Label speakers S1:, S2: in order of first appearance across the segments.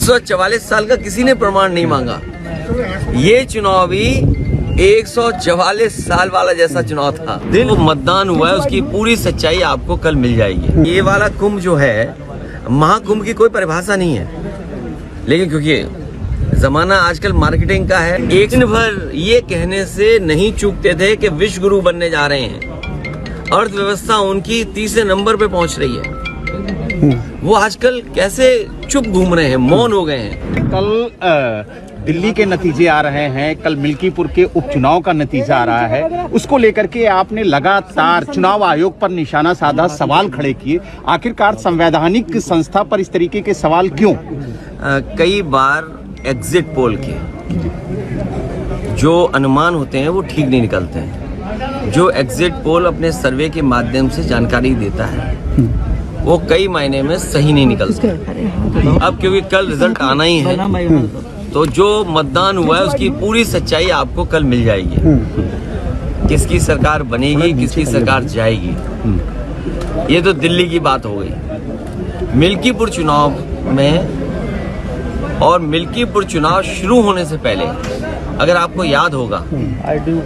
S1: 144 साल का किसी ने प्रमाण नहीं मांगा। ये चुनाव भी 144 साल वाला जैसा चुनाव था। दिन वो मतदान हुआ है, उसकी पूरी सच्चाई आपको कल मिल जाएगी। ये वाला कुंभ जो है, महाकुंभ की कोई परिभाषा नहीं है, लेकिन क्योंकि जमाना आजकल मार्केटिंग का है, एक दिन भर ये कहने से नहीं चूकते थे कि विश्व गुरु बनने जा रहे हैं। अर्थव्यवस्था उनकी तीसरे नंबर पे पहुंच रही है। वो आजकल कैसे चुप घूम रहे हैं, मौन हो गए हैं।
S2: कल दिल्ली के नतीजे आ रहे हैं, कल मिल्कीपुर के उपचुनाव का नतीजा आ रहा है, उसको लेकर के आपने लगातार चुनाव आयोग पर निशाना साधा, सवाल खड़े किए। आखिरकार संवैधानिक संस्था पर इस तरीके के सवाल क्यों?
S1: कई बार एग्जिट पोल के जो अनुमान होते हैं वो ठीक नहीं निकलते हैं। जो एग्जिट पोल अपने सर्वे के माध्यम से जानकारी देता है वो कई मायने में सही नहीं निकलता। अब क्योंकि कल रिजल्ट आना ही है, तो जो मतदान हुआ है उसकी पूरी सच्चाई आपको कल मिल जाएगी। किसकी सरकार बनेगी, किसकी सरकार जाएगी, ये तो दिल्ली की बात हो गई। मिल्कीपुर चुनाव में, और मिल्कीपुर चुनाव शुरू होने से पहले अगर आपको याद होगा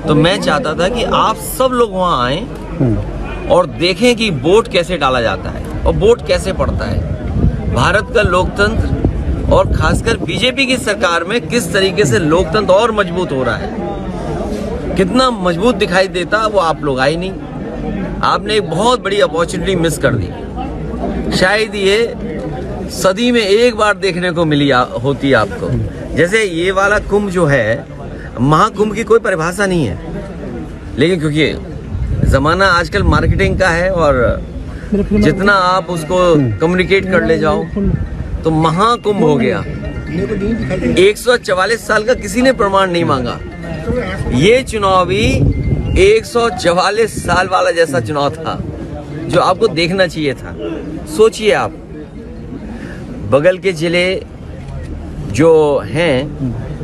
S1: तो मैं चाहता था कि आप सब लोग वहां आएं और देखें कि वोट कैसे डाला जाता है और वोट कैसे पड़ता है। भारत का लोकतंत्र और खासकर बीजेपी की सरकार में किस तरीके से लोकतंत्र और मजबूत हो रहा है, कितना मजबूत दिखाई देता, वो आप लोग आए नहीं। आपने एक बहुत बड़ी अपॉर्चुनिटी मिस कर दी। शायद ये सदी में एक बार देखने को मिली होती आपको। जैसे ये वाला कुंभ जो है, महाकुंभ की कोई परिभाषा नहीं है, लेकिन क्योंकि जमाना आजकल मार्केटिंग का है और जितना आप उसको कम्युनिकेट कर ले जाओ तो महाकुंभ हो गया। 144 साल का किसी ने प्रमाण नहीं मांगा। ये चुनाव भी 144 साल वाला जैसा चुनाव था जो आपको देखना चाहिए था। सोचिए आप, बगल के जिले जो हैं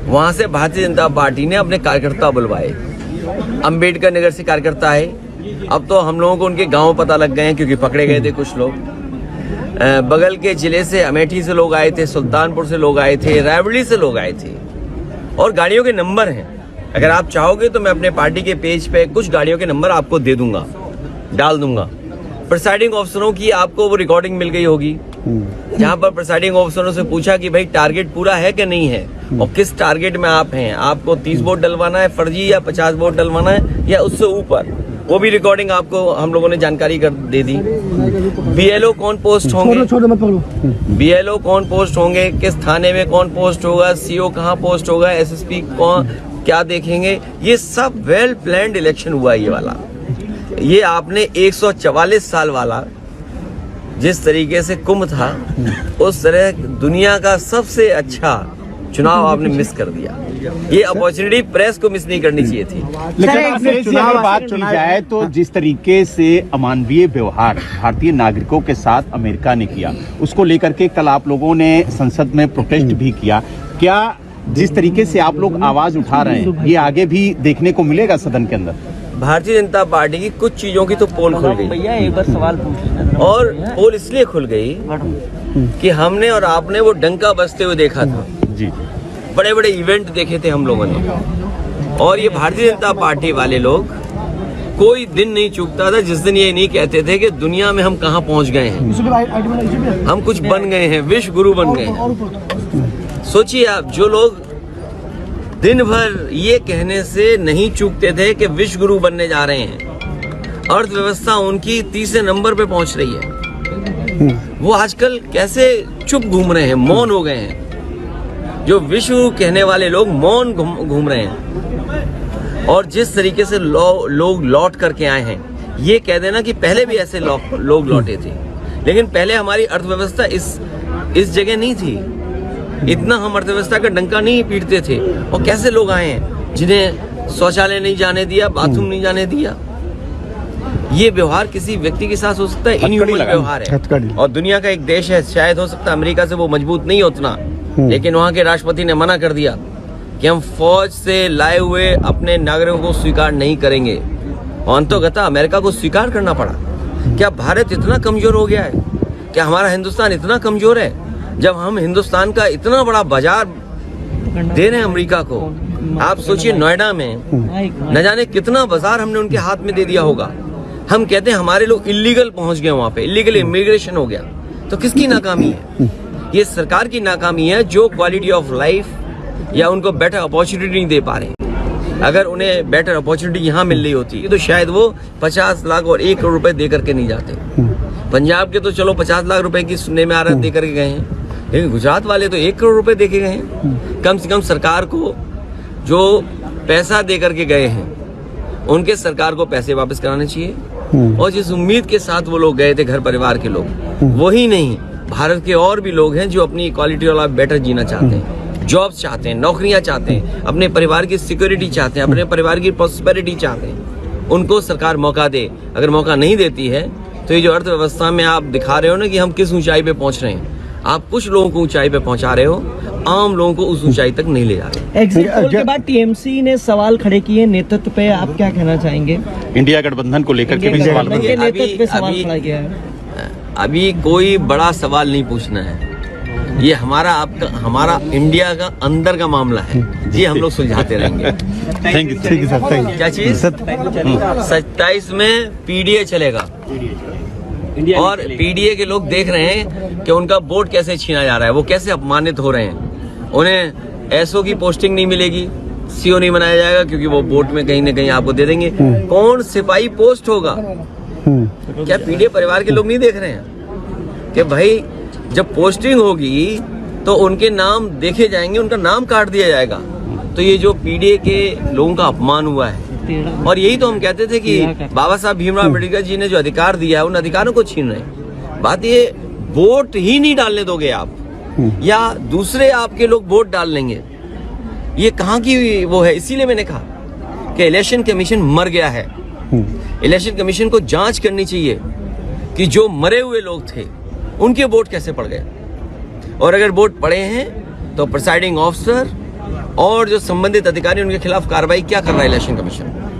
S1: वहां से भारतीय जनता पार्टी ने अपने कार्यकर्ता बुलवाए। अंबेडकर नगर से कार्यकर्ता आए। अब तो हम लोगों को उनके गांव पता लग गए हैं क्योंकि पकड़े गए थे कुछ लोग। बगल के जिले से अमेठी से लोग आए थे, सुल्तानपुर से लोग आए थे, रायबरेली से लोग आए थे, और गाड़ियों के नंबर हैं। अगर आप चाहोगे तो मैं अपने पार्टी के पेज पे कुछ गाड़ियों के नंबर आपको दे दूंगा, डाल दूंगा। प्रिसाइडिंग ऑफिसरों की आपको वो रिकॉर्डिंग मिल गई होगी, जहां पर प्रिसाइडिंग ऑफिसरों से पूछा कि भाई टारगेट पूरा है कि नहीं है और किस टारगेट में आप हैं। आपको 30 वोट डलवाना है फर्जी, या 50 वोट डलवाना है या उससे ऊपर, वो भी रिकॉर्डिंग आपको हम लोगों ने जानकारी कर दे दी। बीएलओ कौन पोस्ट होंगे, बीएलओ कौन पोस्ट होंगे, किस थाने में कौन पोस्ट होगा, सीओ कहाँ पोस्ट होगा, एसएसपी कौन क्या देखेंगे, ये सब वेल प्लान्ड इलेक्शन हुआ। ये वाला, ये आपने 144 साल वाला जिस तरीके से कुंभ था, उस तरह दुनिया का सबसे अच्छा चुनाव आपने मिस कर दिया। ये अपॉर्चुनिटी प्रेस को मिस नहीं करनी चाहिए थी।
S2: लेकिन चुनाव बात की जाए तो जिस तरीके से अमानवीय व्यवहार भारतीय नागरिकों के साथ अमेरिका ने किया, उसको लेकर के कल आप लोगों ने संसद में प्रोटेस्ट भी किया। क्या जिस तरीके से आप लोग आवाज उठा रहे हैं ये आगे भी देखने को मिलेगा सदन के अंदर?
S1: भारतीय जनता पार्टी की कुछ चीजों की तो पोल खुल गई। भैया एक बार सवाल पूछ, और पोल इसलिए खुल गई कि हमने और आपने वो डंका बजते हुए देखा था जी। बड़े बड़े इवेंट देखे थे हम लोगों ने, और ये भारतीय जनता पार्टी वाले लोग कोई दिन नहीं चूकता था जिस दिन ये नहीं कहते थे कि दुनिया में हम कहां पहुंच गए हैं, हम कुछ बन गए हैं, विश्व गुरु बन गए हैं। सोचिए आप, जो लोग दिन भर ये कहने से नहीं चूकते थे कि विश्व गुरु बनने जा रहे हैं, अर्थव्यवस्था उनकी तीसरे नंबर पे पहुंच रही है, वो आजकल कैसे चुप घूम रहे हैं, मौन हो गए हैं। जो विश्व गुरु कहने वाले लोग मौन घूम रहे हैं। और जिस तरीके से लोग लौट करके आए हैं, ये कह देना कि पहले भी ऐसे लोग लौटे थे, लेकिन पहले हमारी अर्थव्यवस्था इस जगह नहीं थी, इतना हम अर्थव्यवस्था का डंका नहीं पीटते थे। और कैसे लोग आए हैं जिन्हें शौचालय नहीं जाने दिया, बाथरूम नहीं जाने दिया। ये व्यवहार किसी व्यक्ति के साथ हो सकता है, इनह्यूमन व्यवहार है। और दुनिया का एक देश है, शायद हो सकता है अमेरिका से वो मजबूत नहीं उतना, लेकिन वहां के राष्ट्रपति ने मना कर दिया कि हम फौज से लाए हुए अपने नागरिकों को स्वीकार नहीं करेंगे। और अंततः अमेरिका को स्वीकार करना पड़ा। क्या भारत इतना कमजोर हो गया है? क्या हमारा हिंदुस्तान इतना कमजोर है? जब हम हिंदुस्तान का इतना बड़ा बाजार दे रहे हैं अमेरिका को। आप सोचिए नोएडा में न जाने कितना बाजार हमने उनके हाथ में दे दिया होगा। हम कहते हैं हमारे लोग इलीगल पहुंच गए वहां पे, इलीगल इमिग्रेशन हो गया। तो किसकी नाकामी है? ये सरकार की नाकामी है जो क्वालिटी ऑफ लाइफ या उनको बेटर अपॉर्चुनिटी नहीं दे पा रहे। अगर उन्हें बेटर अपॉर्चुनिटी यहाँ मिल रही होती तो शायद वो 50 लाख और 1 करोड़ रुपए दे करके नहीं जाते। पंजाब के तो चलो 50 लाख रुपए की सुनने में आ रहा है दे करके गए हैं, लेकिन गुजरात वाले तो 1 करोड़ रुपए दे के गए हैं। कम से कम सरकार को जो पैसा दे करके गए हैं उनके सरकार को पैसे वापस कराने चाहिए। और जिस उम्मीद के साथ वो लोग गए थे, घर परिवार के लोग, वही नहीं, भारत के और भी लोग हैं जो अपनी क्वालिटी वाला बेटर जीना चाहते हैं, जॉब्स चाहते हैं, नौकरियां चाहते हैं, अपने परिवार की सिक्योरिटी चाहते हैं, अपने परिवार की प्रॉस्पेरिटी चाहते हैं। उनको सरकार मौका दे। अगर मौका नहीं देती है तो ये जो अर्थव्यवस्था में आप दिखा रहे हो ना कि हम किस ऊंचाई पे पहुंच रहे हैं, आप कुछ लोगों को ऊंचाई पे पहुंचा रहे हो, आम लोगों को उस ऊंचाई तक नहीं ले जा रहे।
S3: एग्जिट पोल के बाद टीएमसी ने सवाल खड़े किए नेतृत्व पे, आप क्या कहना चाहेंगे?
S2: इंडिया गठबंधन को लेकर के भी सवाल
S3: गठबंधन के नेतृत्व पे सवाल खड़ा किया है।
S1: अभी कोई बड़ा सवाल नहीं पूछना है, ये हमारा इंडिया का अंदर का मामला है, ये हम लोग सुलझाते रहेंगे।
S2: Thank you sir, thank you.
S1: क्या चीज? 27 में पीडीए चलेगा और पीडीए के लोग देख रहे हैं कि उनका वोट कैसे छीना जा रहा है, वो कैसे अपमानित हो रहे हैं। उन्हें एसओ की पोस्टिंग नहीं मिलेगी, सीओ नहीं बनाया जाएगा क्योंकि वो वोट में कहीं ना कहीं आपको दे देंगे। कौन सिपाही पोस्ट होगा? क्या पीडीए परिवार के लोग नहीं देख रहे हैं कि भाई जब पोस्टिंग होगी तो उनके नाम देखे जाएंगे, उनका नाम काट दिया जाएगा। तो ये जो पीडीए के लोगों का अपमान हुआ है, और यही तो हम कहते थे कि बाबा साहब भीमराव अम्बेडकर जी ने जो अधिकार दिया है उन अधिकारों को छीन रहे हैं। बात ये वोट ही नहीं डालने दोगे आप, या दूसरे आपके लोग वोट डाल लेंगे, ये कहाँ की वो है? इसीलिए मैंने कहा कि इलेक्शन कमीशन मर गया है। इलेक्शन कमीशन को जांच करनी चाहिए कि जो मरे हुए लोग थे उनके वोट कैसे पड़ गए, और अगर वोट पड़े हैं तो प्रिसाइडिंग ऑफिसर और जो संबंधित अधिकारी उनके खिलाफ कार्रवाई क्या कर रहा है इलेक्शन कमीशन।